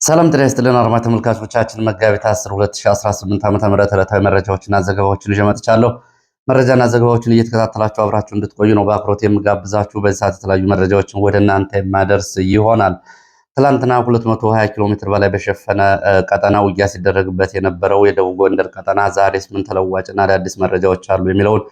ሰላም ጤና ይስጥልን አድማጭ ተመልካቾቻችን መጋቢት 10 2018 ዓ.ም ዕለታዊ መረጃዎችና ዘገባዎችን ይዤ መጥቻለሁ። መረጃና ዘገባዎችን እየተከታተላችሁ አብራችሁ እንድትቆዩ ነው በአክብሮት የምጋብዛችሁ። በዚህ ሰዓት የተለያዩ መረጃዎችን ወደ እናንተ የማደርስ ይሆናል። ትላንትና 220 ኪሎ ሜትር በላይ በሸፈነ ቀጠና ውጊያ ሲደረግበት የነበረው የደቡብ ጎንደር ቀጠና ዛሬስ ምን ተለዋጭና አዳዲስ መረጃዎች አሉ የሚለውን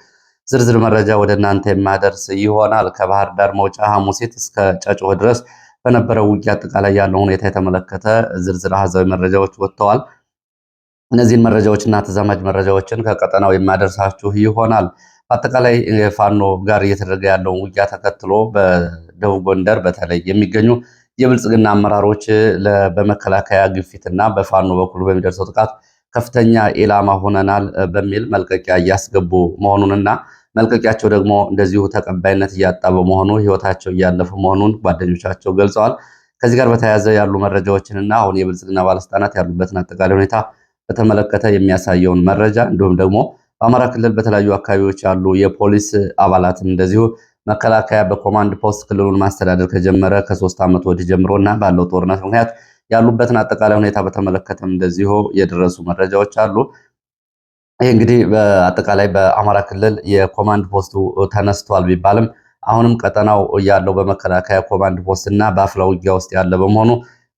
ዝርዝር መረጃ ወደ እናንተ የማደርስ ይሆናል። ከባህር ዳር መውጫ ሐሙሲት እስከ ጨጭሆ ድረስ በነበረው ውጊያ አጠቃላይ ያለው ሁኔታ የተመለከተ ዝርዝር አሃዛዊ መረጃዎች ወጥተዋል። እነዚህን መረጃዎችና ተዛማጅ መረጃዎችን ከቀጠናው የማደርሳችሁ ይሆናል። በአጠቃላይ ፋኖ ጋር እየተደረገ ያለውን ውጊያ ተከትሎ በደቡብ ጎንደር በተለይ የሚገኙ የብልጽግና አመራሮች በመከላከያ ግፊትና በፋኖ በኩል በሚደርሰው ጥቃት ከፍተኛ ኢላማ ሆነናል በሚል መልቀቂያ እያስገቡ መሆኑንና መልቀቂያቸው ደግሞ እንደዚሁ ተቀባይነት እያጣ በመሆኑ ህይወታቸው እያለፈ መሆኑን ጓደኞቻቸው ገልጸዋል። ከዚህ ጋር በተያያዘ ያሉ መረጃዎችንና አሁን የብልጽግና ባለስልጣናት ያሉበትን አጠቃላይ ሁኔታ በተመለከተ የሚያሳየውን መረጃ እንዲሁም ደግሞ በአማራ ክልል በተለያዩ አካባቢዎች ያሉ የፖሊስ አባላትም እንደዚሁ መከላከያ በኮማንድ ፖስት ክልሉን ማስተዳደር ከጀመረ ከ3 ዓመት ወዲህ ጀምሮና ባለው ጦርነት ምክንያት ያሉበትን አጠቃላይ ሁኔታ በተመለከተም እንደዚሁ የደረሱ መረጃዎች አሉ። ይህ እንግዲህ በአጠቃላይ በአማራ ክልል የኮማንድ ፖስቱ ተነስቷል ቢባልም አሁንም ቀጠናው ያለው በመከላከያ ኮማንድ ፖስት እና በአፍላ ውጊያ ውስጥ ያለ በመሆኑ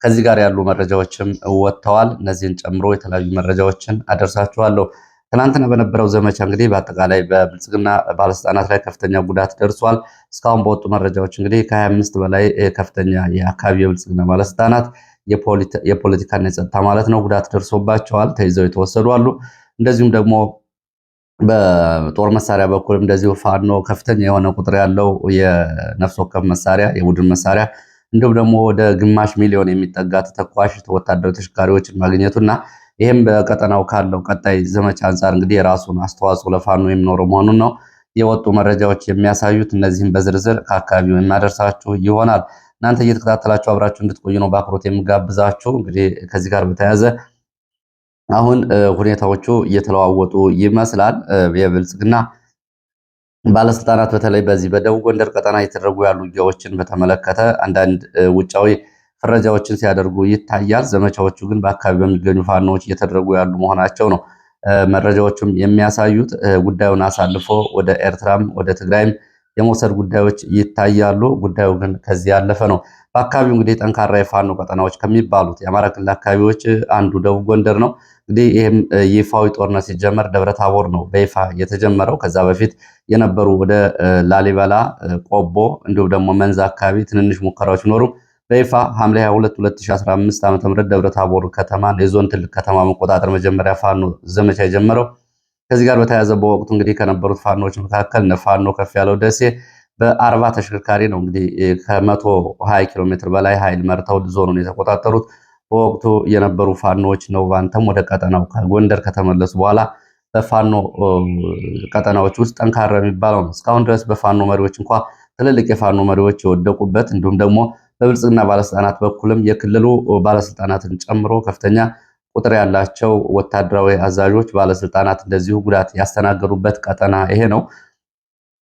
ከዚህ ጋር ያሉ መረጃዎችም ወጥተዋል። እነዚህን ጨምሮ የተለያዩ መረጃዎችን አደርሳችኋለሁ። ትናንትና በነበረው ዘመቻ እንግዲህ በአጠቃላይ በብልጽግና ባለስልጣናት ላይ ከፍተኛ ጉዳት ደርሷል። እስካሁን በወጡ መረጃዎች እንግዲህ ከ25 በላይ ከፍተኛ የአካባቢ የብልጽግና ባለስልጣናት የፖለቲካና የጸጥታ ማለት ነው ጉዳት ደርሶባቸዋል። ተይዘው የተወሰዱ አሉ። እንደዚሁም ደግሞ በጦር መሳሪያ በኩል እንደዚሁ ፋኖ ከፍተኛ የሆነ ቁጥር ያለው የነፍስ ወከፍ መሳሪያ የቡድን መሳሪያ እንዲሁም ደግሞ ወደ ግማሽ ሚሊዮን የሚጠጋ ተተኳሽ ወታደራዊ ተሽከርካሪዎችን ማግኘቱና ይህም በቀጠናው ካለው ቀጣይ ዘመቻ አንጻር እንግዲህ የራሱን አስተዋጽኦ ለፋኖ የሚኖረው መሆኑን ነው የወጡ መረጃዎች የሚያሳዩት። እነዚህም በዝርዝር ከአካባቢው የማደርሳችሁ ይሆናል። እናንተ እየተከታተላችሁ አብራችሁ እንድትቆዩ ነው በአክብሮት የምጋብዛችሁ። እንግዲህ ከዚህ ጋር በተያያዘ አሁን ሁኔታዎቹ እየተለዋወጡ ይመስላል። የብልጽግና ባለስልጣናት በተለይ በዚህ በደቡብ ጎንደር ቀጠና እየተደረጉ ያሉ ውጊያዎችን በተመለከተ አንዳንድ ውጫዊ ፍረጃዎችን ሲያደርጉ ይታያል። ዘመቻዎቹ ግን በአካባቢ በሚገኙ ፋኖዎች እየተደረጉ ያሉ መሆናቸው ነው መረጃዎቹም የሚያሳዩት። ጉዳዩን አሳልፎ ወደ ኤርትራም ወደ ትግራይም የመውሰድ ጉዳዮች ይታያሉ። ጉዳዩ ግን ከዚህ ያለፈ ነው። በአካባቢው እንግዲህ ጠንካራ የፋኖ ቀጠናዎች ከሚባሉት የአማራ ክልል አካባቢዎች አንዱ ደቡብ ጎንደር ነው። እንግዲህ ይህም ይፋዊ ጦርነት ሲጀመር ደብረ ታቦር ነው በይፋ የተጀመረው። ከዛ በፊት የነበሩ ወደ ላሊበላ፣ ቆቦ እንዲሁም ደግሞ መንዝ አካባቢ ትንንሽ ሙከራዎች ቢኖሩም በይፋ ሐምሌ 22 2015 ዓ.ም ደብረ ታቦር ከተማን የዞን ትልቅ ከተማ መቆጣጠር መጀመሪያ ፋኖ ዘመቻ የጀመረው። ከዚህ ጋር በተያያዘ በወቅቱ እንግዲህ ከነበሩት ፋኖዎች መካከል ፋኖ ከፍ ያለው ደሴ በ40 ተሽከርካሪ ነው እንግዲህ ከ120 ኪሎ ሜትር በላይ ኃይል መርተው ዞኑን የተቆጣጠሩት። በወቅቱ የነበሩ ፋኖዎች ነው ባንተም ወደ ቀጠናው ከጎንደር ከተመለሱ በኋላ በፋኖ ቀጠናዎች ውስጥ ጠንካራ የሚባለው ነው። እስካሁን ድረስ በፋኖ መሪዎች እንኳ ትልልቅ የፋኖ መሪዎች የወደቁበት እንዲሁም ደግሞ በብልጽግና ባለስልጣናት በኩልም የክልሉ ባለስልጣናትን ጨምሮ ከፍተኛ ቁጥር ያላቸው ወታደራዊ አዛዦች ባለስልጣናት እንደዚሁ ጉዳት ያስተናገዱበት ቀጠና ይሄ ነው።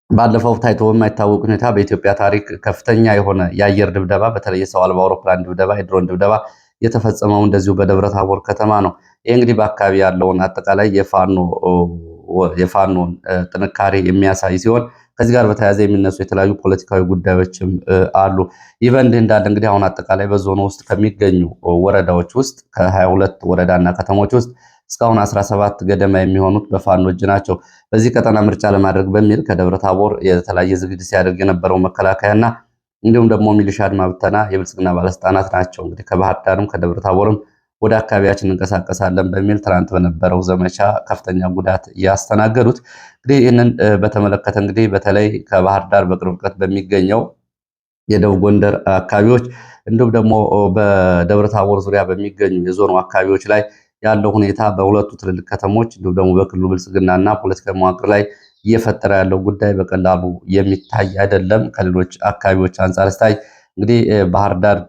ባለፈው ታይቶ በማይታወቅ ሁኔታ በኢትዮጵያ ታሪክ ከፍተኛ የሆነ የአየር ድብደባ በተለይ የሰው አልባ አውሮፕላን ድብደባ የድሮን ድብደባ የተፈጸመው እንደዚሁ በደብረ ታቦር ከተማ ነው። ይህ እንግዲህ በአካባቢ ያለውን አጠቃላይ የፋኖን ጥንካሬ የሚያሳይ ሲሆን ከዚህ ጋር በተያያዘ የሚነሱ የተለያዩ ፖለቲካዊ ጉዳዮችም አሉ። ይህ በእንዲህ እንዳለ እንግዲህ አሁን አጠቃላይ በዞኑ ውስጥ ከሚገኙ ወረዳዎች ውስጥ ከ22 ወረዳና ከተሞች ውስጥ እስካሁን 17 ገደማ የሚሆኑት በፋኖ እጅ ናቸው። በዚህ ቀጠና ምርጫ ለማድረግ በሚል ከደብረ ታቦር የተለያየ ዝግጅት ሲያደርግ የነበረው መከላከያና እንዲሁም ደግሞ ሚሊሻ አድማ ብተና የብልጽግና ባለስልጣናት ናቸው እንግዲህ ከባህር ዳርም ከደብረ ታቦርም ወደ አካባቢያችን እንቀሳቀሳለን በሚል ትናንት በነበረው ዘመቻ ከፍተኛ ጉዳት ያስተናገዱት። እንግዲህ ይህንን በተመለከተ እንግዲህ በተለይ ከባህር ዳር በቅርብ ርቀት በሚገኘው የደቡብ ጎንደር አካባቢዎች እንዲሁም ደግሞ በደብረ ታቦር ዙሪያ በሚገኙ የዞኑ አካባቢዎች ላይ ያለው ሁኔታ በሁለቱ ትልልቅ ከተሞች እንዲሁም ደግሞ በክልሉ ብልጽግናና ፖለቲካዊ መዋቅር ላይ እየፈጠረ ያለው ጉዳይ በቀላሉ የሚታይ አይደለም። ከሌሎች አካባቢዎች አንጻር ስታይ እንግዲህ ባህር ዳር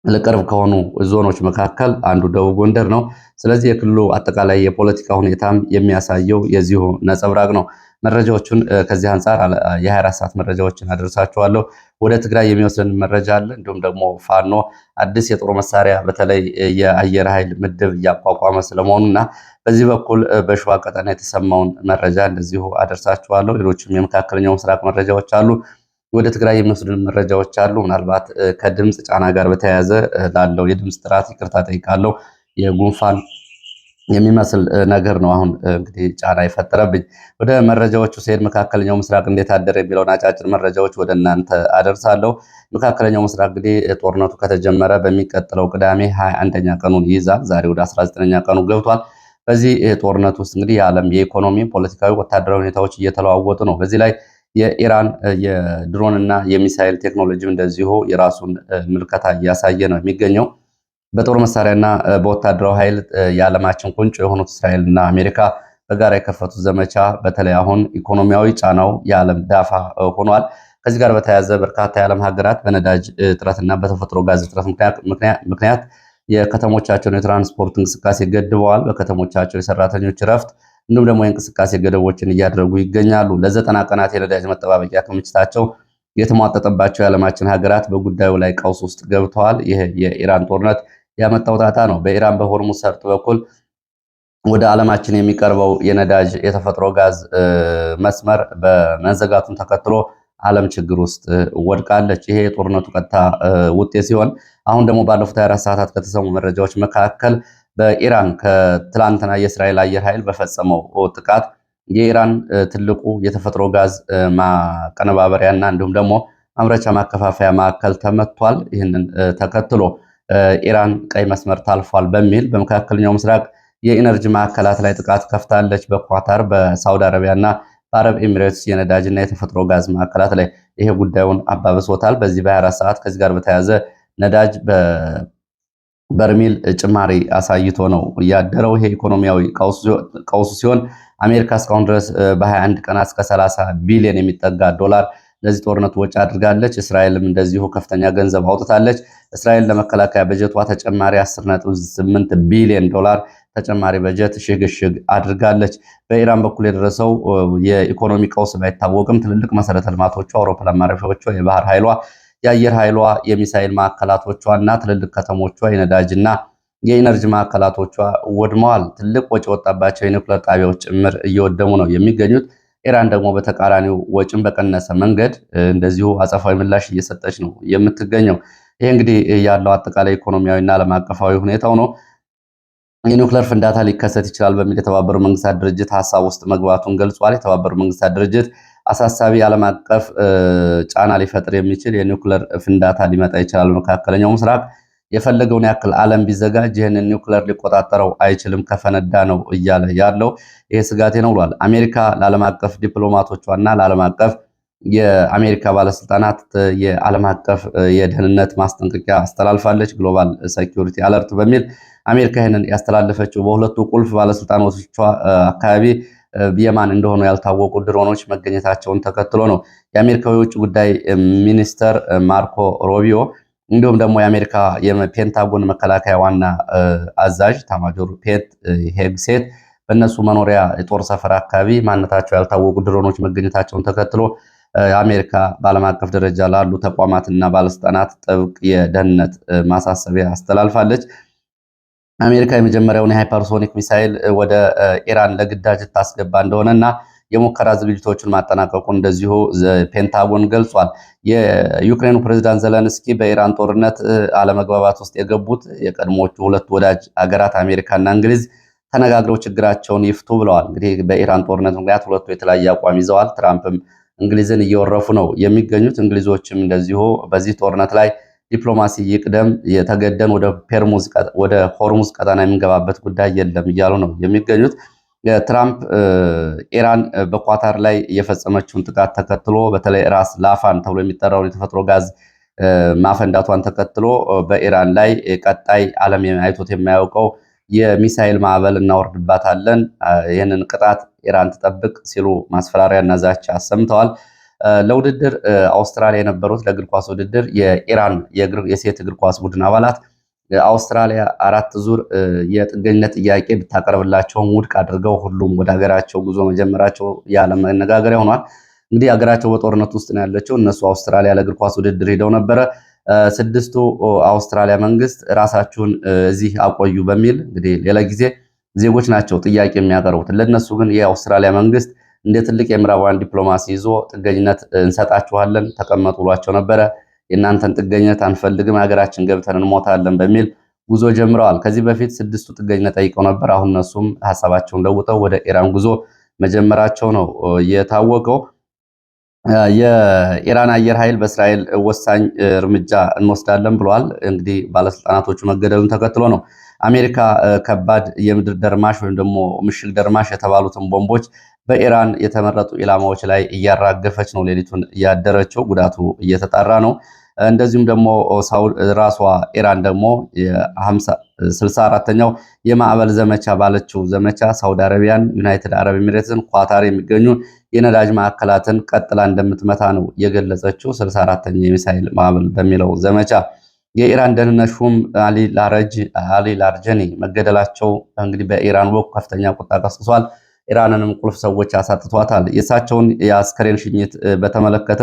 ለቅርብ ከሆኑ ዞኖች መካከል አንዱ ደቡብ ጎንደር ነው። ስለዚህ የክልሉ አጠቃላይ የፖለቲካ ሁኔታም የሚያሳየው የዚሁ ነጸብራቅ ነው። መረጃዎቹን ከዚህ አንጻር የ24 ሰዓት መረጃዎችን አደርሳችኋለሁ። ወደ ትግራይ የሚወስድን መረጃ አለ። እንዲሁም ደግሞ ፋኖ አዲስ የጦር መሳሪያ በተለይ የአየር ኃይል ምድብ እያቋቋመ ስለመሆኑ እና በዚህ በኩል በሸዋ ቀጠና የተሰማውን መረጃ እንደዚሁ አደርሳችኋለሁ። ሌሎችም የመካከለኛው ምስራቅ መረጃዎች አሉ። ወደ ትግራይ የሚወስድን መረጃዎች አሉ። ምናልባት ከድምፅ ጫና ጋር በተያያዘ ላለው የድምፅ ጥራት ይቅርታ ጠይቃለሁ። የጉንፋን የሚመስል ነገር ነው አሁን እንግዲህ ጫና የፈጠረብኝ። ወደ መረጃዎቹ ሲሄድ መካከለኛው ምስራቅ እንዴት አደረ የሚለውን አጫጭር መረጃዎች ወደ እናንተ አደርሳለሁ። መካከለኛው ምስራቅ እንግዲህ ጦርነቱ ከተጀመረ በሚቀጥለው ቅዳሜ 21ኛ ቀኑን ይይዛል። ዛሬ ወደ 19ኛ ቀኑ ገብቷል። በዚህ ጦርነት ውስጥ እንግዲህ የዓለም የኢኮኖሚ፣ ፖለቲካዊ፣ ወታደራዊ ሁኔታዎች እየተለዋወጡ ነው። በዚህ ላይ የኢራን የድሮን እና የሚሳይል ቴክኖሎጂም እንደዚሁ የራሱን ምልከታ እያሳየ ነው የሚገኘው። በጦር መሳሪያና በወታደራዊ ኃይል የዓለማችን ቁንጮ የሆኑት እስራኤልና አሜሪካ በጋራ የከፈቱት ዘመቻ በተለይ አሁን ኢኮኖሚያዊ ጫናው የዓለም ዳፋ ሆኗል። ከዚህ ጋር በተያያዘ በርካታ የዓለም ሀገራት በነዳጅ እጥረትና በተፈጥሮ ጋዝ እጥረት ምክንያት የከተሞቻቸውን የትራንስፖርት እንቅስቃሴ ገድበዋል። በከተሞቻቸው የሰራተኞች እረፍት እንዲሁም ደግሞ የእንቅስቃሴ ገደቦችን እያደረጉ ይገኛሉ። ለ90 ቀናት የነዳጅ መጠባበቂያ ክምችታቸው የተሟጠጠባቸው የዓለማችን ሀገራት በጉዳዩ ላይ ቀውስ ውስጥ ገብተዋል። ይህ የኢራን ጦርነት ያመጣው ጣጣ ነው። በኢራን በሆርሙዝ ሰርጥ በኩል ወደ ዓለማችን የሚቀርበው የነዳጅ የተፈጥሮ ጋዝ መስመር በመዘጋቱን ተከትሎ ዓለም ችግር ውስጥ ወድቃለች። ይሄ የጦርነቱ ቀጥታ ውጤት ሲሆን አሁን ደግሞ ባለፉት 24 ሰዓታት ከተሰሙ መረጃዎች መካከል በኢራን ከትላንትና የእስራኤል አየር ኃይል በፈጸመው ጥቃት የኢራን ትልቁ የተፈጥሮ ጋዝ ማቀነባበሪያና እንዲሁም ደግሞ ማምረቻ ማከፋፈያ ማዕከል ተመቷል። ይህንን ተከትሎ ኢራን ቀይ መስመር ታልፏል በሚል በመካከለኛው ምስራቅ የኢነርጂ ማዕከላት ላይ ጥቃት ከፍታለች። በኳታር በሳውዲ አረቢያ እና በአረብ ኤሚሬትስ የነዳጅና የተፈጥሮ ጋዝ ማዕከላት ላይ ይሄ ጉዳዩን አባብሶታል። በዚህ በ24 ሰዓት ከዚህ ጋር በተያያዘ ነዳጅ በርሜል ጭማሪ አሳይቶ ነው ያደረው። ይሄ ኢኮኖሚያዊ ቀውሱ ሲሆን አሜሪካ እስካሁን ድረስ በ21 ቀናት እስከ 30 ቢሊዮን የሚጠጋ ዶላር ለዚህ ጦርነት ወጪ አድርጋለች። እስራኤልም እንደዚሁ ከፍተኛ ገንዘብ አውጥታለች። እስራኤል ለመከላከያ በጀቷ ተጨማሪ 10.8 ቢሊዮን ዶላር ተጨማሪ በጀት ሽግሽግ አድርጋለች። በኢራን በኩል የደረሰው የኢኮኖሚ ቀውስ ባይታወቅም ትልልቅ መሰረተ ልማቶቿ፣ አውሮፕላን ማረፊያዎቿ፣ የባህር ኃይሏ፣ የአየር ኃይሏ፣ የሚሳይል ማዕከላቶቿ እና ትልልቅ ከተሞቿ የነዳጅና የኢነርጂ ማዕከላቶቿ ወድመዋል። ትልቅ ወጪ ወጣባቸው የኒውክሌር ጣቢያዎች ጭምር እየወደሙ ነው የሚገኙት። ኢራን ደግሞ በተቃራኒው ወጪን በቀነሰ መንገድ እንደዚሁ አጸፋዊ ምላሽ እየሰጠች ነው የምትገኘው። ይህ እንግዲህ ያለው አጠቃላይ ኢኮኖሚያዊና ዓለም አቀፋዊ ሁኔታው ነው። የኒውክሌር ፍንዳታ ሊከሰት ይችላል በሚል የተባበሩት መንግስታት ድርጅት ሀሳብ ውስጥ መግባቱን ገልጿል። የተባበሩት መንግስታት ድርጅት አሳሳቢ ዓለም አቀፍ ጫና ሊፈጥር የሚችል የኒውክሌር ፍንዳታ ሊመጣ ይችላል በመካከለኛው ምስራቅ የፈለገውን ያክል ዓለም ቢዘጋጅ ይህንን ኒውክሌር ሊቆጣጠረው አይችልም ከፈነዳ ነው እያለ ያለው። ይሄ ስጋቴ ነው ብሏል። አሜሪካ ለዓለም አቀፍ ዲፕሎማቶቿና ለዓለም አቀፍ የአሜሪካ ባለስልጣናት የዓለም አቀፍ የደህንነት ማስጠንቀቂያ አስተላልፋለች። ግሎባል ሴኪዩሪቲ አለርት በሚል አሜሪካ ይህንን ያስተላለፈችው በሁለቱ ቁልፍ ባለስልጣኖቿ አካባቢ የማን እንደሆኑ ያልታወቁ ድሮኖች መገኘታቸውን ተከትሎ ነው። የአሜሪካው የውጭ ጉዳይ ሚኒስተር ማርኮ ሮቢዮ እንዲሁም ደግሞ የአሜሪካ የፔንታጎን መከላከያ ዋና አዛዥ ታማጆር ፔት ሄግሴት በእነሱ መኖሪያ የጦር ሰፈር አካባቢ ማንነታቸው ያልታወቁ ድሮኖች መገኘታቸውን ተከትሎ አሜሪካ በዓለም አቀፍ ደረጃ ላሉ ተቋማትና ባለስልጣናት ጥብቅ የደህንነት ማሳሰቢያ አስተላልፋለች። አሜሪካ የመጀመሪያውን የሃይፐርሶኒክ ሚሳይል ወደ ኢራን ለግዳጅ ታስገባ እንደሆነና የሙከራ ዝግጅቶችን ማጠናቀቁን እንደዚሁ ፔንታጎን ገልጿል። የዩክሬኑ ፕሬዝዳንት ዘለንስኪ በኢራን ጦርነት አለመግባባት ውስጥ የገቡት የቀድሞቹ ሁለት ወዳጅ አገራት አሜሪካና እንግሊዝ ተነጋግረው ችግራቸውን ይፍቱ ብለዋል። እንግዲህ በኢራን ጦርነት ምክንያት ሁለቱ የተለያየ አቋም ይዘዋል። ትራምፕም እንግሊዝን እየወረፉ ነው የሚገኙት። እንግሊዞችም እንደዚሁ በዚህ ጦርነት ላይ ዲፕሎማሲ ይቅደም፣ የተገደን ወደ ሆርሙዝ ቀጠና የምንገባበት ጉዳይ የለም እያሉ ነው የሚገኙት። ትራምፕ ኢራን በኳታር ላይ የፈጸመችውን ጥቃት ተከትሎ በተለይ ራስ ላፋን ተብሎ የሚጠራውን የተፈጥሮ ጋዝ ማፈንዳቷን ተከትሎ በኢራን ላይ ቀጣይ ዓለም አይቶት የማያውቀው የሚሳኤል ማዕበል እናወርድባታለን፣ ይህንን ቅጣት ኢራን ትጠብቅ ሲሉ ማስፈራሪያና ዛቻ አሰምተዋል። ለውድድር አውስትራሊያ የነበሩት ለእግር ኳስ ውድድር የኢራን የሴት እግር ኳስ ቡድን አባላት አውስትራሊያ 4 ዙር የጥገኝነት ጥያቄ ብታቀርብላቸውም ውድቅ አድርገው ሁሉም ወደ ሀገራቸው ጉዞ መጀመራቸው የዓለም መነጋገሪያ ሆኗል። እንግዲህ ሀገራቸው በጦርነት ውስጥ ነው ያለችው። እነሱ አውስትራሊያ ለእግር ኳስ ውድድር ሄደው ነበረ። ስድስቱ አውስትራሊያ መንግስት ራሳችሁን እዚህ አቆዩ በሚል እንግዲህ ሌላ ጊዜ ዜጎች ናቸው ጥያቄ የሚያቀርቡት። ለነሱ ግን የአውስትራሊያ መንግስት እንደ ትልቅ የምዕራባውያን ዲፕሎማሲ ይዞ ጥገኝነት እንሰጣችኋለን ተቀመጡ ብሏቸው ነበረ። የእናንተን ጥገኝነት አንፈልግም፣ ሀገራችን ገብተን እንሞታለን በሚል ጉዞ ጀምረዋል። ከዚህ በፊት 6ቱ ጥገኝነት ጠይቀው ነበር። አሁን እነሱም ሀሳባቸውን ለውጠው ወደ ኢራን ጉዞ መጀመራቸው ነው የታወቀው። የኢራን አየር ኃይል በእስራኤል ወሳኝ እርምጃ እንወስዳለን ብለዋል። እንግዲህ ባለስልጣናቶቹ መገደሉን ተከትሎ ነው አሜሪካ ከባድ የምድር ደርማሽ ወይም ደግሞ ምሽግ ደርማሽ የተባሉትን ቦምቦች በኢራን የተመረጡ ኢላማዎች ላይ እያራገፈች ነው ሌሊቱን እያደረችው። ጉዳቱ እየተጣራ ነው። እንደዚሁም ደግሞ ራሷ ኢራን ደግሞ የ64ኛው የማዕበል ዘመቻ ባለችው ዘመቻ ሳውዲ አረቢያን፣ ዩናይትድ አረብ ኤሚሬትስን፣ ኳታር የሚገኙ የነዳጅ ማዕከላትን ቀጥላ እንደምትመታ ነው የገለጸችው። 64ኛው የሚሳይል ማዕበል በሚለው ዘመቻ የኢራን ደህንነት ሹም አሊ ላርጀኒ መገደላቸው እንግዲህ በኢራን በኩል ከፍተኛ ቁጣ ቀስቅሷል። ኢራንንም ቁልፍ ሰዎች አሳጥቷታል። የእሳቸውን የአስከሬን ሽኝት በተመለከተ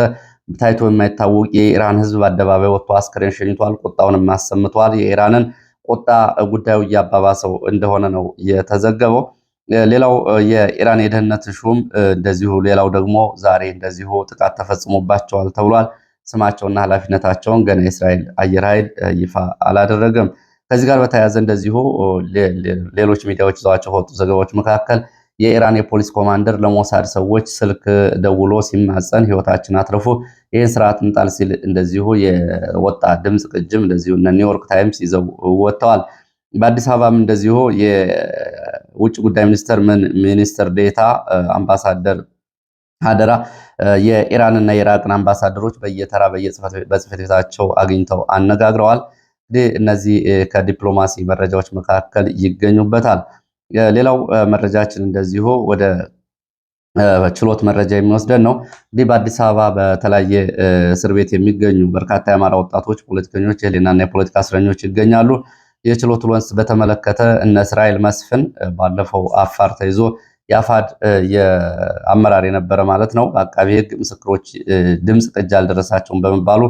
ታይቶ የማይታወቅ የኢራን ሕዝብ በአደባባይ ወጥቶ አስከሬን ሸኝቷል። ቁጣውንም አሰምቷል። የኢራንን ቁጣ ጉዳዩ እያባባሰው እንደሆነ ነው የተዘገበው። ሌላው የኢራን የደህንነት ሹም እንደዚሁ ሌላው ደግሞ ዛሬ እንደዚሁ ጥቃት ተፈጽሞባቸዋል ተብሏል። ስማቸውና ኃላፊነታቸውን ገና የእስራኤል አየር ኃይል ይፋ አላደረገም። ከዚህ ጋር በተያያዘ እንደዚሁ ሌሎች ሚዲያዎች ይዘዋቸው ከወጡ ዘገባዎች መካከል የኢራን የፖሊስ ኮማንደር ለሞሳድ ሰዎች ስልክ ደውሎ ሲማጸን ህይወታችን አትርፉ ይህን ስርዓት እንጣል ሲል እንደዚሁ የወጣ ድምፅ ቅጅም እንደዚሁ እነ ኒውዮርክ ታይምስ ይዘው ወጥተዋል። በአዲስ አበባም እንደዚሁ የውጭ ጉዳይ ሚኒስትር ዴታ አምባሳደር አደራ የኢራንና የኢራቅን አምባሳደሮች በየተራ በጽህፈት ቤታቸው አግኝተው አነጋግረዋል። እንግዲህ እነዚህ ከዲፕሎማሲ መረጃዎች መካከል ይገኙበታል። ሌላው መረጃችን እንደዚሁ ወደ ችሎት መረጃ የሚወስደን ነው። እንግዲህ በአዲስ አበባ በተለያየ እስር ቤት የሚገኙ በርካታ የአማራ ወጣቶች፣ ፖለቲከኞች፣ የህሊናና የፖለቲካ እስረኞች ይገኛሉ። የችሎት ውሎን በተመለከተ እነ እስራኤል መስፍን ባለፈው አፋር ተይዞ የአፋድ የአመራር የነበረ ማለት ነው በአቃቢ ህግ ምስክሮች ድምፅ ቅጅ አልደረሳቸውም በመባሉ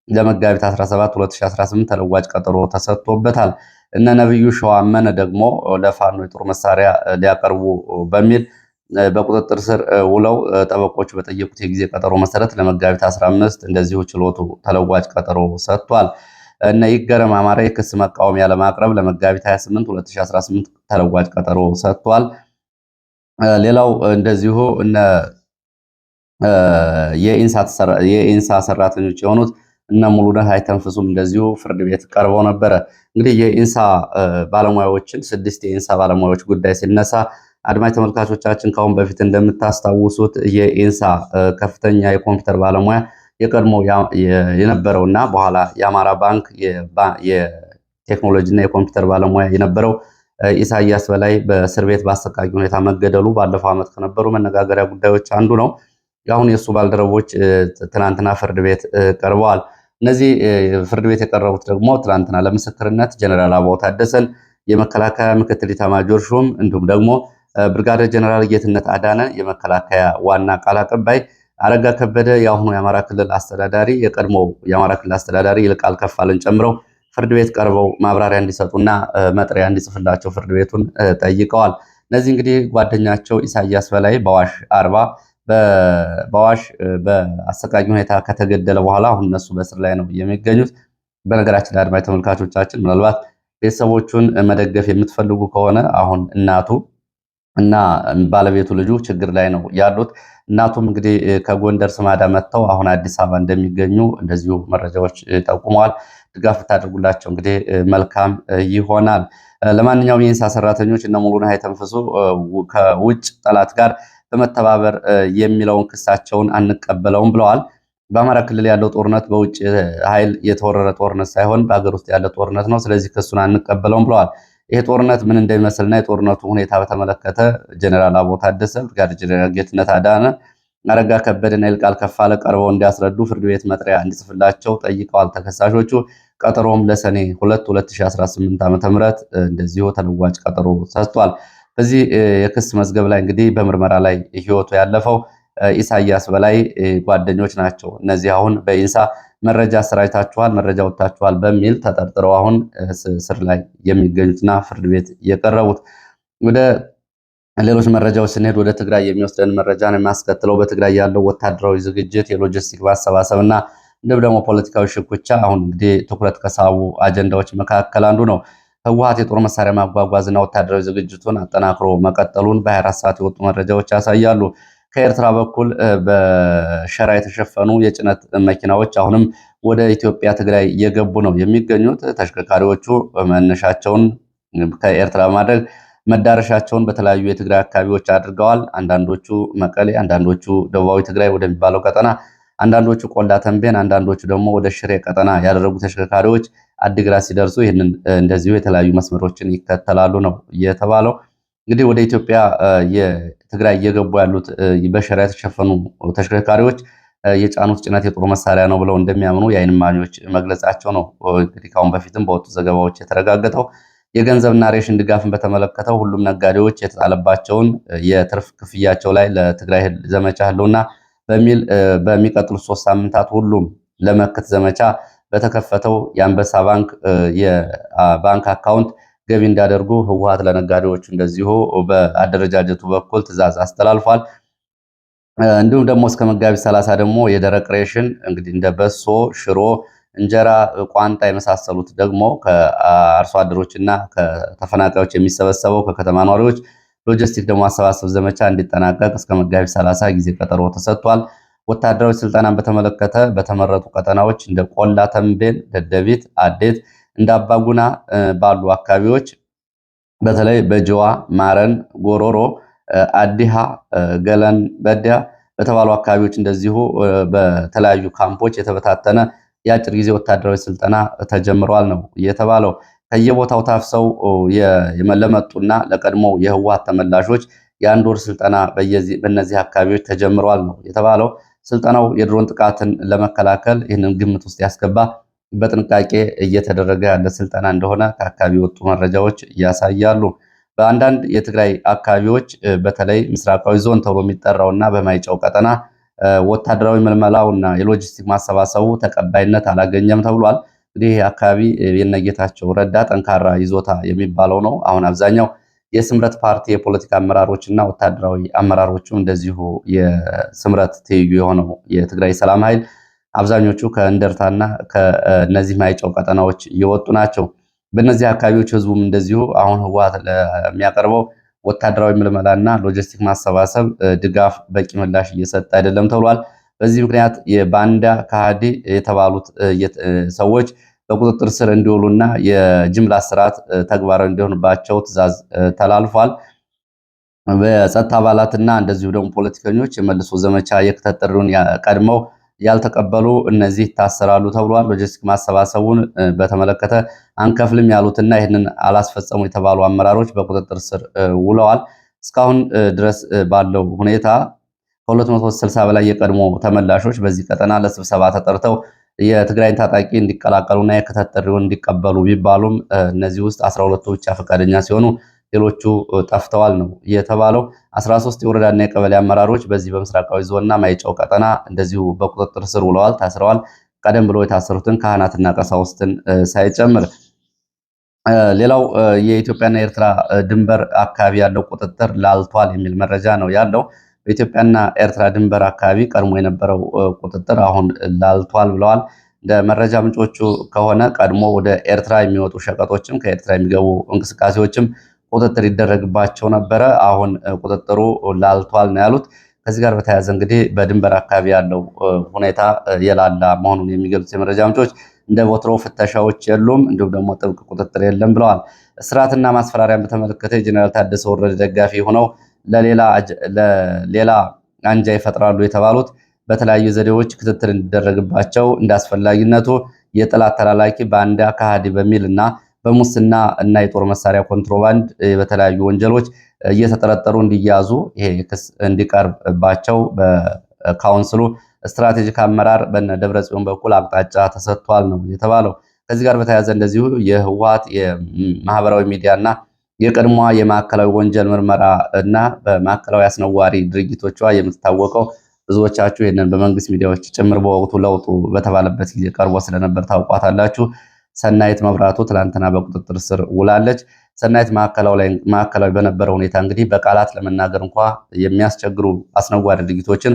ለመጋቢት 17 2018 ተለዋጭ ቀጠሮ ተሰጥቶበታል። እነ ነብዩ ሸዋመነ ደግሞ ለፋኖ የጦር መሳሪያ ሊያቀርቡ በሚል በቁጥጥር ስር ውለው ጠበቆቹ በጠየቁት የጊዜ ቀጠሮ መሰረት ለመጋቢት 15 እንደዚሁ ችሎቱ ተለዋጭ ቀጠሮ ሰጥቷል። እነ ይገረም አማራ የክስ መቃወሚያ ለማቅረብ ለመጋቢት 28 2018 ተለዋጭ ቀጠሮ ሰጥቷል። ሌላው እንደዚሁ እነ የኢንሳ ሰራተኞች የሆኑት እነ ሙሉነህ አይተንፍሱም እንደዚሁ ፍርድ ቤት ቀርበው ነበረ። እንግዲህ የኢንሳ ባለሙያዎችን 6 የኢንሳ ባለሙያዎች ጉዳይ ሲነሳ አድማጭ ተመልካቾቻችን ካሁን በፊት እንደምታስታውሱት የኢንሳ ከፍተኛ የኮምፒውተር ባለሙያ የቀድሞ የነበረውና በኋላ የአማራ ባንክ የቴክኖሎጂና የኮምፒውተር ባለሙያ የነበረው ኢሳያስ በላይ በእስር ቤት በአሰቃቂ ሁኔታ መገደሉ ባለፈው ዓመት ከነበሩ መነጋገሪያ ጉዳዮች አንዱ ነው። አሁን የእሱ ባልደረቦች ትናንትና ፍርድ ቤት ቀርበዋል። እነዚህ ፍርድ ቤት የቀረቡት ደግሞ ትናንትና ለምስክርነት ጀነራል አበባው ታደሰን የመከላከያ ምክትል ኢታማዦር ሹም እንዲሁም ደግሞ ብርጋዴር ጀነራል ጌትነት አዳነ የመከላከያ ዋና ቃል አቀባይ፣ አረጋ ከበደ የአሁኑ የአማራ ክልል አስተዳዳሪ የቀድሞው የአማራ ክልል አስተዳዳሪ ይልቃል ከፋለን ጨምረው ፍርድ ቤት ቀርበው ማብራሪያ እንዲሰጡና መጥሪያ እንዲጽፍላቸው ፍርድ ቤቱን ጠይቀዋል። እነዚህ እንግዲህ ጓደኛቸው ኢሳያስ በላይ በአዋሽ አርባ በአዋሽ በአሰቃቂ ሁኔታ ከተገደለ በኋላ አሁን እነሱ በእስር ላይ ነው የሚገኙት። በነገራችን ላይ አድማጭ ተመልካቾቻችን ምናልባት ቤተሰቦቹን መደገፍ የምትፈልጉ ከሆነ አሁን እናቱ እና ባለቤቱ ልጁ ችግር ላይ ነው ያሉት። እናቱም እንግዲህ ከጎንደር ስማዳ መጥተው አሁን አዲስ አበባ እንደሚገኙ እንደዚሁ መረጃዎች ጠቁመዋል። ድጋፍ ብታደርጉላቸው እንግዲህ መልካም ይሆናል። ለማንኛውም የኢንሳ ሰራተኞች እነ ሙሉነህ አይተንፍሱ ከውጭ ጠላት ጋር በመተባበር የሚለውን ክሳቸውን አንቀበለውም ብለዋል። በአማራ ክልል ያለው ጦርነት በውጭ ኃይል የተወረረ ጦርነት ሳይሆን በሀገር ውስጥ ያለ ጦርነት ነው። ስለዚህ ክሱን አንቀበለውም ብለዋል። ይሄ ጦርነት ምን እንደሚመስልና የጦርነቱ ሁኔታ በተመለከተ ጀነራል አበባው ታደሰ፣ ብርጋዴር ጀነራል ጌትነት አዳነ፣ አረጋ ከበደና ይልቃል ከፋለ ቀርበው እንዲያስረዱ ፍርድ ቤት መጥሪያ እንዲጽፍላቸው ጠይቀዋል። ተከሳሾቹ ቀጠሮም ለሰኔ 2 2018 ዓ.ም እንደዚሁ ተለዋጭ ቀጠሮ ሰጥቷል። በዚህ የክስ መዝገብ ላይ እንግዲህ በምርመራ ላይ ህይወቱ ያለፈው ኢሳያስ በላይ ጓደኞች ናቸው። እነዚህ አሁን በኢንሳ መረጃ አሰራጭታችኋል፣ መረጃ ወጥታችኋል በሚል ተጠርጥረው አሁን ስር ላይ የሚገኙትና ፍርድ ቤት የቀረቡት። ወደ ሌሎች መረጃዎች ስንሄድ ወደ ትግራይ የሚወስደን መረጃ ነው የሚያስከትለው። በትግራይ ያለው ወታደራዊ ዝግጅት፣ የሎጂስቲክ ማሰባሰብ እና እንዲሁም ደግሞ ፖለቲካዊ ሽኩቻ አሁን እንግዲህ ትኩረት ከሳቡ አጀንዳዎች መካከል አንዱ ነው። ህወሓት የጦር መሳሪያ ማጓጓዝና ወታደራዊ ዝግጅቱን አጠናክሮ መቀጠሉን በ24 ሰዓት የወጡ መረጃዎች ያሳያሉ። ከኤርትራ በኩል በሸራ የተሸፈኑ የጭነት መኪናዎች አሁንም ወደ ኢትዮጵያ ትግራይ እየገቡ ነው የሚገኙት። ተሽከርካሪዎቹ መነሻቸውን ከኤርትራ በማድረግ መዳረሻቸውን በተለያዩ የትግራይ አካባቢዎች አድርገዋል። አንዳንዶቹ መቀሌ፣ አንዳንዶቹ ደቡባዊ ትግራይ ወደሚባለው ቀጠና፣ አንዳንዶቹ ቆላ ተንቤን፣ አንዳንዶቹ ደግሞ ወደ ሽሬ ቀጠና ያደረጉ ተሽከርካሪዎች አዲግራት ሲደርሱ ይህንን እንደዚሁ የተለያዩ መስመሮችን ይከተላሉ ነው የተባለው። እንግዲህ ወደ ኢትዮጵያ የትግራይ እየገቡ ያሉት በሸራ የተሸፈኑ ተሽከርካሪዎች የጫኑት ጭነት የጦር መሳሪያ ነው ብለው እንደሚያምኑ የዓይን እማኞች መግለጻቸው ነው እንግዲህ ካሁን በፊትም በወጡ ዘገባዎች የተረጋገጠው። የገንዘብና ሬሽን ድጋፍን በተመለከተው ሁሉም ነጋዴዎች የተጣለባቸውን የትርፍ ክፍያቸው ላይ ለትግራይ ዘመቻ ህልውና በሚል በሚቀጥሉት 3 ሳምንታት ሁሉም ለመክት ዘመቻ በተከፈተው የአንበሳ ባንክ የባንክ አካውንት ገቢ እንዲያደርጉ ህወሓት ለነጋዴዎቹ እንደዚሁ በአደረጃጀቱ በኩል ትዕዛዝ አስተላልፏል። እንዲሁም ደግሞ እስከ መጋቢት 30 ደግሞ የደረቅ ሬሽን እንግዲህ እንደ በሶ፣ ሽሮ፣ እንጀራ፣ ቋንጣ የመሳሰሉት ደግሞ ከአርሶ አደሮችና ከተፈናቃዮች የሚሰበሰበው ከከተማ ነዋሪዎች ሎጂስቲክ ደግሞ አሰባሰብ ዘመቻ እንዲጠናቀቅ እስከ መጋቢት 30 ጊዜ ቀጠሮ ተሰጥቷል። ወታደራዊ ስልጠናን በተመለከተ በተመረጡ ቀጠናዎች እንደ ቆላ ተንቤን፣ ደደቢት፣ አዴት እንደ አባጉና ባሉ አካባቢዎች በተለይ በጀዋ፣ ማረን፣ ጎሮሮ፣ አዲሃ፣ ገለን በዲያ በተባሉ አካባቢዎች እንደዚሁ በተለያዩ ካምፖች የተበታተነ የአጭር ጊዜ ወታደራዊ ስልጠና ተጀምሯል ነው የተባለው። ከየቦታው ታፍሰው ለመጡና ለቀድሞ የህወሓት ተመላሾች የአንድ ወር ስልጠና በእነዚህ አካባቢዎች ተጀምሯል ነው የተባለው። ስልጠናው የድሮን ጥቃትን ለመከላከል ይህንን ግምት ውስጥ ያስገባ በጥንቃቄ እየተደረገ ያለ ስልጠና እንደሆነ ከአካባቢ የወጡ መረጃዎች ያሳያሉ። በአንዳንድ የትግራይ አካባቢዎች በተለይ ምስራቃዊ ዞን ተብሎ የሚጠራውና በማይጨው ቀጠና ወታደራዊ ምልመላውና የሎጂስቲክ ማሰባሰቡ ተቀባይነት አላገኘም ተብሏል። እንግዲህ አካባቢ የነጌታቸው ረዳ ጠንካራ ይዞታ የሚባለው ነው። አሁን አብዛኛው የስምረት ፓርቲ የፖለቲካ አመራሮች እና ወታደራዊ አመራሮቹ እንደዚሁ የስምረት ትይዩ የሆነው የትግራይ ሰላም ኃይል አብዛኞቹ ከእንደርታና ከነዚህ ማይጨው ቀጠናዎች እየወጡ ናቸው። በእነዚህ አካባቢዎች ህዝቡም እንደዚሁ አሁን ህወሓት ለሚያቀርበው ወታደራዊ ምልመላና ሎጂስቲክ ማሰባሰብ ድጋፍ በቂ ምላሽ እየሰጠ አይደለም ተብሏል። በዚህ ምክንያት የባንዳ ከሃዲ የተባሉት ሰዎች በቁጥጥር ስር እንዲውሉና የጅምላ ስርዓት ተግባራዊ እንዲሆንባቸው ትዕዛዝ ተላልፏል። በጸጥታ አባላትና እንደዚሁ ደግሞ ፖለቲከኞች የመልሶ ዘመቻ የክተት ጥሪውን ቀድመው ያልተቀበሉ እነዚህ ይታሰራሉ ተብሏል። ሎጂስቲክ ማሰባሰቡን በተመለከተ አንከፍልም ያሉትና ይህንን አላስፈጸሙ የተባሉ አመራሮች በቁጥጥር ስር ውለዋል። እስካሁን ድረስ ባለው ሁኔታ ከ260 በላይ የቀድሞ ተመላሾች በዚህ ቀጠና ለስብሰባ ተጠርተው የትግራይን ታጣቂ እንዲቀላቀሉና የክተት ጥሪውን እንዲቀበሉ ቢባሉም እነዚህ ውስጥ 12ቱ ብቻ ፈቃደኛ ሲሆኑ ሌሎቹ ጠፍተዋል ነው የተባለው። 13 የወረዳና የቀበሌ አመራሮች በዚህ በምስራቃዊ ዞንና ማይጨው ቀጠና እንደዚሁ በቁጥጥር ስር ውለዋል፣ ታስረዋል። ቀደም ብሎ የታሰሩትን ካህናትና ቀሳውስትን ሳይጨምር። ሌላው የኢትዮጵያና የኤርትራ ድንበር አካባቢ ያለው ቁጥጥር ላልቷል የሚል መረጃ ነው ያለው። በኢትዮጵያና ኤርትራ ድንበር አካባቢ ቀድሞ የነበረው ቁጥጥር አሁን ላልቷል ብለዋል። እንደ መረጃ ምንጮቹ ከሆነ ቀድሞ ወደ ኤርትራ የሚወጡ ሸቀጦችም ከኤርትራ የሚገቡ እንቅስቃሴዎችም ቁጥጥር ይደረግባቸው ነበረ። አሁን ቁጥጥሩ ላልቷል ነው ያሉት። ከዚህ ጋር በተያያዘ እንግዲህ በድንበር አካባቢ ያለው ሁኔታ የላላ መሆኑን የሚገልጹ የመረጃ ምንጮች እንደ ወትሮው ፍተሻዎች የሉም፣ እንዲሁም ደግሞ ጥብቅ ቁጥጥር የለም ብለዋል። እስራትና ማስፈራሪያን በተመለከተ የጀኔራል ታደሰ ወረደ ደጋፊ ሆነው ለሌላ አንጃ ይፈጥራሉ የተባሉት በተለያዩ ዘዴዎች ክትትል እንዲደረግባቸው እንዳስፈላጊነቱ የጠላት ተላላኪ ባንዳ ከሃዲ በሚል እና በሙስና እና የጦር መሳሪያ ኮንትሮባንድ በተለያዩ ወንጀሎች እየተጠረጠሩ እንዲያዙ ይሄ ክስ እንዲቀርብባቸው በካውንስሉ ስትራቴጂክ አመራር በነ ደብረጽዮን በኩል አቅጣጫ ተሰጥቷል ነው የተባለው። ከዚህ ጋር በተያያዘ እንደዚሁ የህወሓት የማህበራዊ ሚዲያና የቀድሞዋ የማዕከላዊ ወንጀል ምርመራ እና በማዕከላዊ አስነዋሪ ድርጊቶቿ የምትታወቀው ብዙዎቻችሁ ይህንን በመንግስት ሚዲያዎች ጭምር በወቅቱ ለውጡ በተባለበት ጊዜ ቀርቦ ስለነበር ታውቋታላችሁ። ሰናይት መብራቱ ትላንትና በቁጥጥር ስር ውላለች። ሰናይት ማዕከላዊ በነበረው ሁኔታ እንግዲህ በቃላት ለመናገር እንኳ የሚያስቸግሩ አስነዋሪ ድርጊቶችን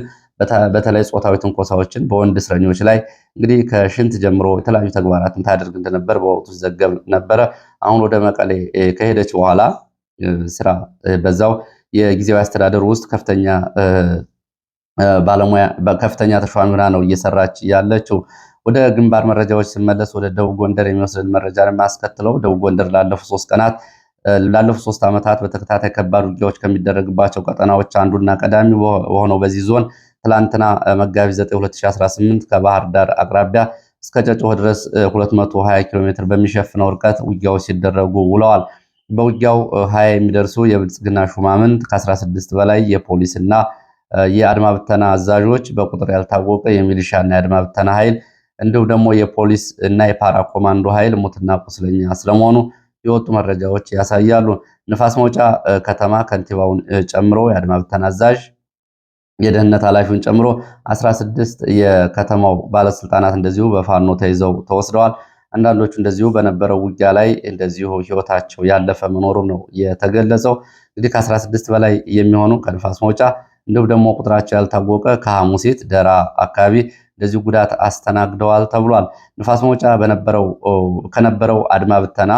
በተለይ ጾታዊ ትንኮሳዎችን በወንድ እስረኞች ላይ እንግዲህ ከሽንት ጀምሮ የተለያዩ ተግባራትን ታደርግ እንደነበር በወቅቱ ሲዘገብ ነበረ። አሁን ወደ መቀሌ ከሄደች በኋላ ስራ በዛው የጊዜያዊ አስተዳደር ውስጥ ከፍተኛ ባለሙያ በከፍተኛ ተሿሚ ሆና ነው እየሰራች ያለችው። ወደ ግንባር መረጃዎች ስመለስ ወደ ደቡብ ጎንደር የሚወስድን መረጃ የማስከትለው ደቡብ ጎንደር ላለፉት 3 ዓመታት በተከታታይ ከባድ ውጊያዎች ከሚደረግባቸው ቀጠናዎች አንዱና ቀዳሚ በሆነው በዚህ ዞን ትላንትና መጋቢት 9 2018 ከባህር ዳር አቅራቢያ እስከ ጨጮሆ ድረስ 220 ኪሎ ሜትር በሚሸፍነው ርቀት ውጊያዎች ሲደረጉ ውለዋል። በውጊያው 20 የሚደርሱ የብልጽግና ሹማምንት ከ16 በላይ የፖሊስና የአድማ ብተና አዛዦች በቁጥር ያልታወቀ የሚሊሻና የአድማ ብተና ኃይል እንዲሁም ደግሞ የፖሊስ እና የፓራ ኮማንዶ ኃይል ሙትና ቁስለኛ ስለመሆኑ የወጡ መረጃዎች ያሳያሉ። ንፋስ መውጫ ከተማ ከንቲባውን ጨምሮ የአድማ ብተና አዛዥ የደህንነት ኃላፊውን ጨምሮ 16 የከተማው ባለስልጣናት እንደዚሁ በፋኖ ተይዘው ተወስደዋል። አንዳንዶቹ እንደዚሁ በነበረው ውጊያ ላይ እንደዚሁ ህይወታቸው ያለፈ መኖሩም ነው የተገለጸው። እንግዲህ ከ16 በላይ የሚሆኑ ከንፋስ መውጫ እንዲሁም ደግሞ ቁጥራቸው ያልታወቀ ከሐሙሲት ደራ አካባቢ እንደዚሁ ጉዳት አስተናግደዋል ተብሏል። ንፋስ መውጫ ከነበረው አድማ ብተና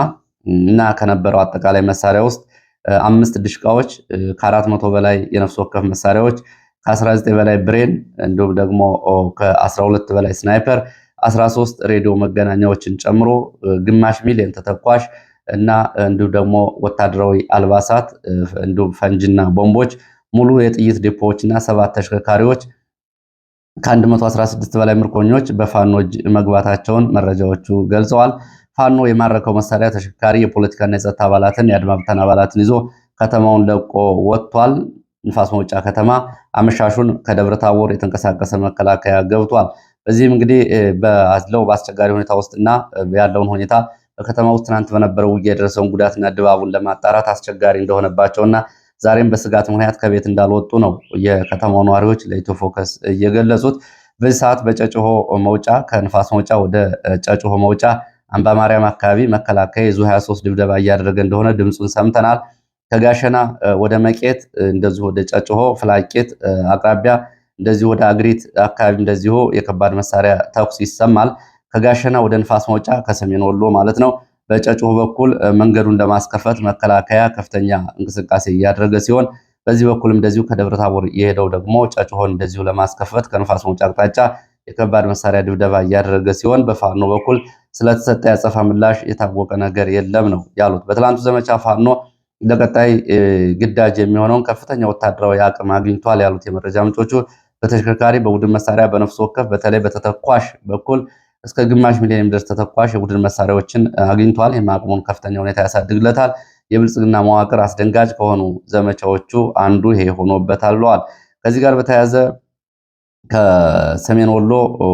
እና ከነበረው አጠቃላይ መሳሪያ ውስጥ 5 ድሽቃዎች፣ ከ400 በላይ የነፍስ ወከፍ መሳሪያዎች፣ ከ19 በላይ ብሬን እንዲሁም ደግሞ ከ12 በላይ ስናይፐር፣ 13 ሬዲዮ መገናኛዎችን ጨምሮ ግማሽ ሚሊዮን ተተኳሽ እና እንዲሁም ደግሞ ወታደራዊ አልባሳት እንዲሁም ፈንጅና ቦምቦች፣ ሙሉ የጥይት ዲፖዎች እና 7 ተሽከርካሪዎች ከ116 በላይ ምርኮኞች በፋኖ እጅ መግባታቸውን መረጃዎቹ ገልጸዋል። ፋኖ የማረከው መሳሪያ፣ ተሽከርካሪ፣ የፖለቲካና የጸጥታ አባላትን የአድማ ብተና አባላትን ይዞ ከተማውን ለቆ ወጥቷል። ንፋስ መውጫ ከተማ አመሻሹን ከደብረ ታቦር የተንቀሳቀሰ መከላከያ ገብቷል። በዚህም እንግዲህ ባለው በአስቸጋሪ ሁኔታ ውስጥና ያለውን ሁኔታ በከተማ ውስጥ ትናንት በነበረው ውጊያ የደረሰውን ጉዳትና ድባቡን ለማጣራት አስቸጋሪ እንደሆነባቸውና ዛሬም በስጋት ምክንያት ከቤት እንዳልወጡ ነው የከተማው ነዋሪዎች ለኢትዮ ፎከስ እየገለጹት። በዚህ ሰዓት በጨጭሆ መውጫ ከንፋስ መውጫ ወደ ጨጭሆ መውጫ አምባ ማርያም አካባቢ መከላከያ የዙ 23 ድብደባ እያደረገ እንደሆነ ድምፁን ሰምተናል። ከጋሸና ወደ መቄት እንደዚሁ ወደ ጨጭሆ ፍላቄት አቅራቢያ እንደዚሁ ወደ አግሪት አካባቢ እንደዚሁ የከባድ መሳሪያ ተኩስ ይሰማል። ከጋሸና ወደ ንፋስ መውጫ ከሰሜን ወሎ ማለት ነው በጨጭሆ በኩል መንገዱን ለማስከፈት መከላከያ ከፍተኛ እንቅስቃሴ እያደረገ ሲሆን በዚህ በኩልም እንደዚሁ ከደብረ ታቦር የሄደው ደግሞ ጨጭሆን እንደዚሁ ለማስከፈት ከንፋስ መውጫ አቅጣጫ የከባድ መሳሪያ ድብደባ እያደረገ ሲሆን በፋኖ በኩል ስለተሰጠ ያጸፋ ምላሽ የታወቀ ነገር የለም ነው ያሉት። በትላንቱ ዘመቻ ፋኖ ለቀጣይ ግዳጅ የሚሆነውን ከፍተኛ ወታደራዊ አቅም አግኝቷል ያሉት የመረጃ ምንጮቹ በተሽከርካሪ፣ በቡድን መሳሪያ፣ በነፍስ ወከፍ በተለይ በተተኳሽ በኩል እስከ ግማሽ ሚሊዮን የሚደርስ ተተኳሽ የቡድን መሳሪያዎችን አግኝቷል። የማቅሙን ከፍተኛ ሁኔታ ያሳድግለታል። የብልጽግና መዋቅር አስደንጋጭ ከሆኑ ዘመቻዎቹ አንዱ ይሄ ሆኖበታል ብለዋል። ከዚህ ጋር በተያያዘ ከሰሜን ወሎ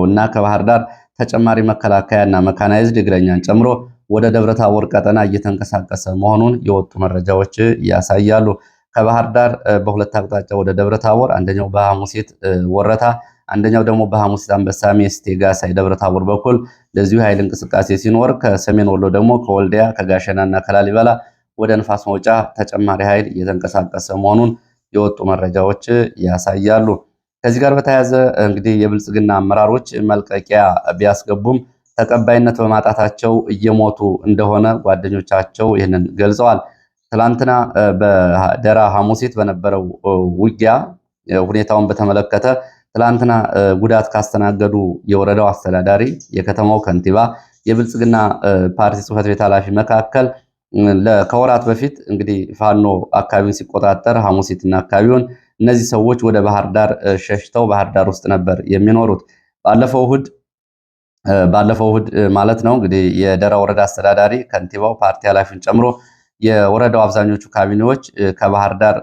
እና ከባህር ዳር ተጨማሪ መከላከያ እና መካናይዝድ እግረኛን ጨምሮ ወደ ደብረ ታቦር ቀጠና እየተንቀሳቀሰ መሆኑን የወጡ መረጃዎች ያሳያሉ። ከባህር ዳር በሁለት አቅጣጫ ወደ ደብረ ታቦር፣ አንደኛው በሐሙሲት ወረታ፣ አንደኛው ደግሞ በሐሙሲት አንበሳሜ ስቴጋሳይ ደብረ ታቦር በኩል ለዚሁ ኃይል እንቅስቃሴ ሲኖር ከሰሜን ወሎ ደግሞ ከወልዲያ ከጋሸና እና ከላሊበላ ወደ ንፋስ መውጫ ተጨማሪ ኃይል እየተንቀሳቀሰ መሆኑን የወጡ መረጃዎች ያሳያሉ። ከዚህ ጋር በተያያዘ እንግዲህ የብልጽግና አመራሮች መልቀቂያ ቢያስገቡም ተቀባይነት በማጣታቸው እየሞቱ እንደሆነ ጓደኞቻቸው ይህንን ገልጸዋል። ትላንትና በደራ ሐሙሲት በነበረው ውጊያ ሁኔታውን በተመለከተ ትላንትና ጉዳት ካስተናገዱ የወረዳው አስተዳዳሪ፣ የከተማው ከንቲባ፣ የብልጽግና ፓርቲ ጽሕፈት ቤት ኃላፊ መካከል ከወራት በፊት እንግዲህ ፋኖ አካባቢውን ሲቆጣጠር ሐሙሲትና አካባቢውን እነዚህ ሰዎች ወደ ባህር ዳር ሸሽተው ባህር ዳር ውስጥ ነበር የሚኖሩት። ባለፈው እሁድ ማለት ነው እንግዲህ የደራ ወረዳ አስተዳዳሪ፣ ከንቲባው፣ ፓርቲ ኃላፊውን ጨምሮ የወረዳው አብዛኞቹ ካቢኔዎች ከባህር ዳር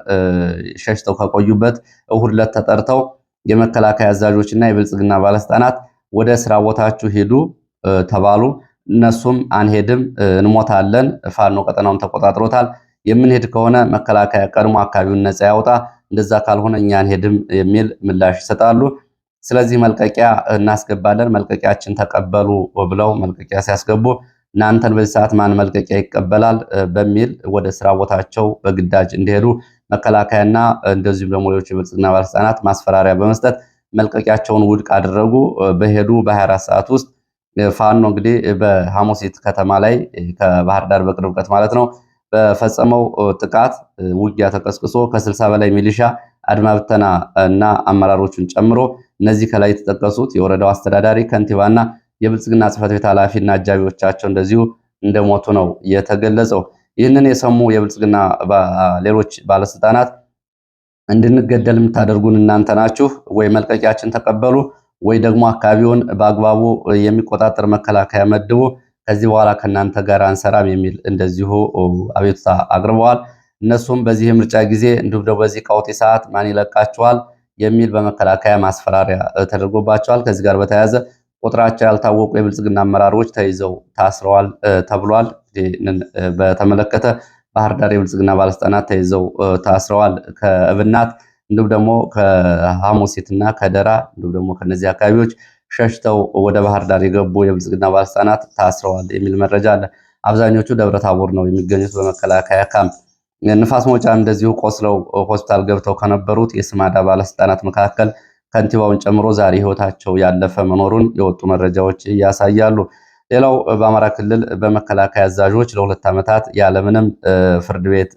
ሸሽተው ከቆዩበት እሁድ ዕለት ተጠርተው የመከላከያ አዛዦችና የብልጽግና ባለስልጣናት ወደ ስራ ቦታችሁ ሄዱ ተባሉ። እነሱም አንሄድም፣ እንሞታለን፣ ፋኖ ቀጠናውን ተቆጣጥሮታል፣ የምንሄድ ከሆነ መከላከያ ቀድሞ አካባቢውን ነፃ ያውጣ፣ እንደዛ ካልሆነ እኛ አንሄድም የሚል ምላሽ ይሰጣሉ። ስለዚህ መልቀቂያ እናስገባለን፣ መልቀቂያችን ተቀበሉ ብለው መልቀቂያ ሲያስገቡ እናንተን በዚህ ሰዓት ማን መልቀቂያ ይቀበላል በሚል ወደ ስራ ቦታቸው በግዳጅ እንዲሄዱ መከላከያና እንደዚሁም ደግሞ ሌሎች የብልጽግና ባለስልጣናት ማስፈራሪያ በመስጠት መልቀቂያቸውን ውድቅ አደረጉ። በሄዱ በ24 ሰዓት ውስጥ ፋኖ እንግዲህ በሐሙሲት ከተማ ላይ ከባህር ዳር በቅርብ ርቀት ማለት ነው በፈጸመው ጥቃት ውጊያ ተቀስቅሶ ከ60 በላይ ሚሊሻ አድማ ብተና እና አመራሮቹን ጨምሮ እነዚህ ከላይ የተጠቀሱት የወረዳው አስተዳዳሪ ከንቲባና የብልጽግና ጽሕፈት ቤት ኃላፊና አጃቢዎቻቸው እንደዚሁ እንደሞቱ ነው የተገለጸው። ይህንን የሰሙ የብልጽግና ሌሎች ባለስልጣናት እንድንገደል የምታደርጉን እናንተ ናችሁ፣ ወይ መልቀቂያችን ተቀበሉ፣ ወይ ደግሞ አካባቢውን በአግባቡ የሚቆጣጠር መከላከያ መድቡ፣ ከዚህ በኋላ ከእናንተ ጋር አንሰራም የሚል እንደዚሁ አቤቱታ አቅርበዋል። እነሱም በዚህ የምርጫ ጊዜ እንዲሁም ደግሞ በዚህ ቀውጢ ሰዓት ማን ይለቃቸዋል የሚል በመከላከያ ማስፈራሪያ ተደርጎባቸዋል። ከዚህ ጋር በተያያዘ ቁጥራቸው ያልታወቁ የብልጽግና አመራሮች ተይዘው ታስረዋል ተብሏል። በተመለከተ ባህር ዳር የብልጽግና ባለስልጣናት ተይዘው ታስረዋል። ከእብናት እንዲሁም ደግሞ ከሐሙሲትና ከደራ እንዲሁም ደግሞ ከነዚህ አካባቢዎች ሸሽተው ወደ ባህር ዳር የገቡ የብልጽግና ባለስልጣናት ታስረዋል የሚል መረጃ አለ። አብዛኞቹ ደብረ ታቦር ነው የሚገኙት በመከላከያ ካምፕ። ንፋስ መውጫ እንደዚሁ ቆስለው ሆስፒታል ገብተው ከነበሩት የስማዳ ባለስልጣናት መካከል ከንቲባውን ጨምሮ ዛሬ ህይወታቸው ያለፈ መኖሩን የወጡ መረጃዎች ያሳያሉ። ሌላው በአማራ ክልል በመከላከያ አዛዦች ለ2 ዓመታት ያለምንም ፍርድ ቤት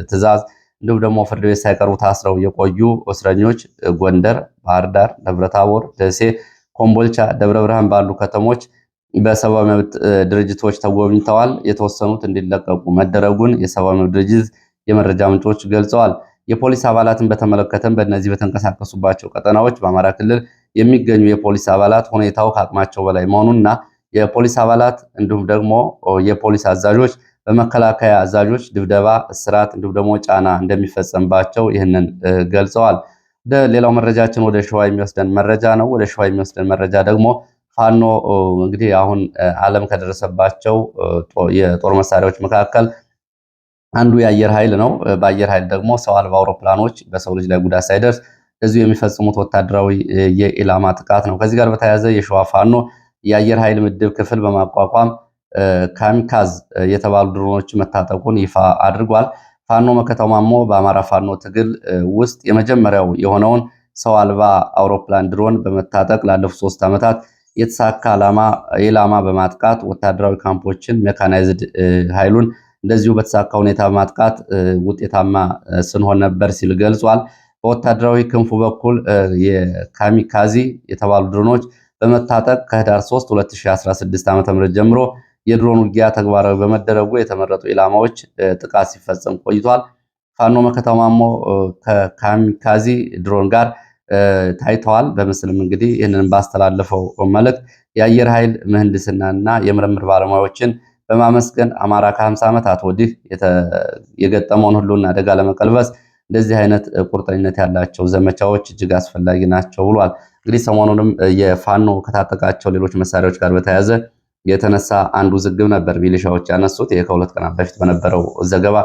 ትዕዛዝ እንዲሁም ደግሞ ፍርድ ቤት ሳይቀርቡ ታስረው የቆዩ እስረኞች ጎንደር፣ ባህር ዳር፣ ደብረታቦር፣ ደሴ፣ ኮምቦልቻ፣ ደብረ ብርሃን ባሉ ከተሞች በሰብአዊ መብት ድርጅቶች ተጎብኝተዋል። የተወሰኑት እንዲለቀቁ መደረጉን የሰብአዊ መብት ድርጅት የመረጃ ምንጮች ገልጸዋል። የፖሊስ አባላትን በተመለከተም በእነዚህ በተንቀሳቀሱባቸው ቀጠናዎች በአማራ ክልል የሚገኙ የፖሊስ አባላት ሁኔታው ከአቅማቸው በላይ መሆኑንና የፖሊስ አባላት እንዲሁም ደግሞ የፖሊስ አዛዦች በመከላከያ አዛዦች ድብደባ፣ እስራት እንዲሁም ደግሞ ጫና እንደሚፈጸምባቸው ይህንን ገልጸዋል። ሌላው መረጃችን ወደ ሸዋ የሚወስደን መረጃ ነው። ወደ ሸዋ የሚወስደን መረጃ ደግሞ ፋኖ እንግዲህ አሁን ዓለም ከደረሰባቸው የጦር መሳሪያዎች መካከል አንዱ የአየር ኃይል ነው። በአየር ኃይል ደግሞ ሰው አልባ አውሮፕላኖች በሰው ልጅ ላይ ጉዳት ሳይደርስ እዚሁ የሚፈጽሙት ወታደራዊ የኢላማ ጥቃት ነው። ከዚህ ጋር በተያያዘ የሸዋ ፋኖ የአየር ኃይል ምድብ ክፍል በማቋቋም ካሚካዝ የተባሉ ድሮኖች መታጠቁን ይፋ አድርጓል። ፋኖ መከታው ማሞ በአማራ ፋኖ ትግል ውስጥ የመጀመሪያው የሆነውን ሰው አልባ አውሮፕላን ድሮን በመታጠቅ ላለፉት 3 ዓመታት የተሳካ ኢላማ በማጥቃት ወታደራዊ ካምፖችን ሜካናይዝድ ኃይሉን እንደዚሁ በተሳካ ሁኔታ በማጥቃት ውጤታማ ስንሆን ነበር ሲል ገልጿል። በወታደራዊ ክንፉ በኩል የካሚካዚ የተባሉ ድሮኖች በመታጠቅ ከህዳር 3 2016 ዓ.ም ጀምሮ የድሮን ውጊያ ተግባራዊ በመደረጉ የተመረጡ ኢላማዎች ጥቃት ሲፈጸም ቆይቷል። ፋኖ መከታው ማሞ ከካሚካዚ ድሮን ጋር ታይተዋል። በምስልም እንግዲህ ይህንን ባስተላለፈው መልእክት የአየር ኃይል ምህንድስናና የምርምር ባለሙያዎችን በማመስገን አማራ ከ50 ዓመታት ወዲህ የገጠመውን ሁሉን አደጋ ለመቀልበስ እንደዚህ አይነት ቁርጠኝነት ያላቸው ዘመቻዎች እጅግ አስፈላጊ ናቸው ብሏል። እንግዲህ ሰሞኑንም የፋኖ ከታጠቃቸው ሌሎች መሳሪያዎች ጋር በተያያዘ የተነሳ አንዱ ውዝግብ ነበር ሚሊሻዎች ያነሱት። ይሄ ከ2 ቀናት በፊት በነበረው ዘገባ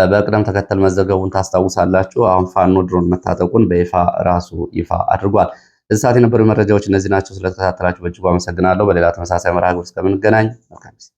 በቅደም ተከተል መዘገቡን ታስታውሳላችሁ። አሁን ፋኖ ድሮን መታጠቁን በይፋ ራሱ ይፋ አድርጓል። እዚህ ሰዓት የነበሩ መረጃዎች እነዚህ ናቸው። ስለተከታተላችሁ በእጅጉ አመሰግናለሁ። በሌላ ተመሳሳይ መርሃ ግብር እስከምንገናኝ መልካም ጊዜ